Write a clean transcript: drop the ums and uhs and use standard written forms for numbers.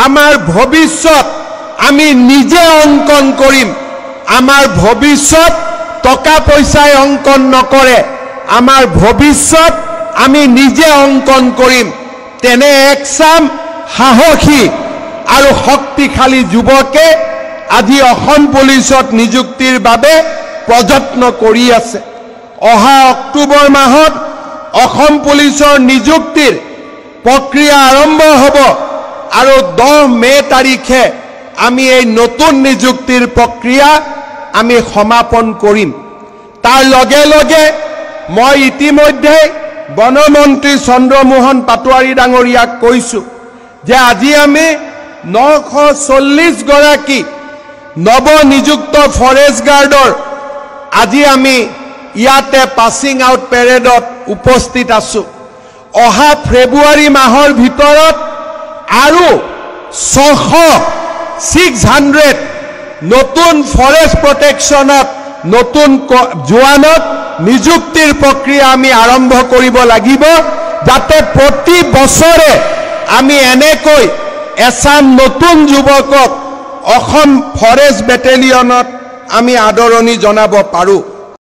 আমাৰ ভৱিষ্যত আমি নিজে অংকন কৰিম। আমাৰ ভৱিষ্যত টকা পইচাই অংকন নকৰে, আমাৰ ভৱিষ্যত আমি নিজে অংকন কৰিম। তেনে একচাম সাহসী আৰু শক্তিশালী যুৱকে আজি অসম পুলিচত নিযুক্তিৰ বাবে প্ৰযত্ন কৰি আছে। অহা অক্টোবৰ মাহত অসম পুলিচৰ নিযুক্তিৰ প্ৰক্ৰিয়া আৰম্ভ হ'ব আৰু 10 মে তাৰিখে আমি এই নতুন নিযুক্তিৰ প্ৰক্ৰিয়া আমি সমাপন কৰিম। তাৰ লগে লগে মই ইতিমধ্যে বনমন্ত্ৰী চন্দ্ৰমোহন পাটোৱাৰী ডাঙৰীয়াক কৈছোঁ যে আজি আমি 940 গৰাকী নৱনিযুক্ত ফৰেষ্ট গাৰ্ডৰ আজি আমি ইয়াতে পাছিং আউট পেৰেডত উপস্থিত আছোঁ। অহা ফেব্ৰুৱাৰী মাহৰ ভিতৰত আৰু 600 নতুন ফৰেষ্ট প্ৰটেকশ্যনত নতুন জোৱানক নিযুক্তিৰ প্ৰক্ৰিয়া আমি আৰম্ভ কৰিব লাগিব, যাতে প্ৰতি বছৰে আমি এনেকৈ এচাম নতুন যুৱকক অসম ফৰেষ্ট বেটেলিয়নত আমি আদৰণি জনাব পাৰোঁ।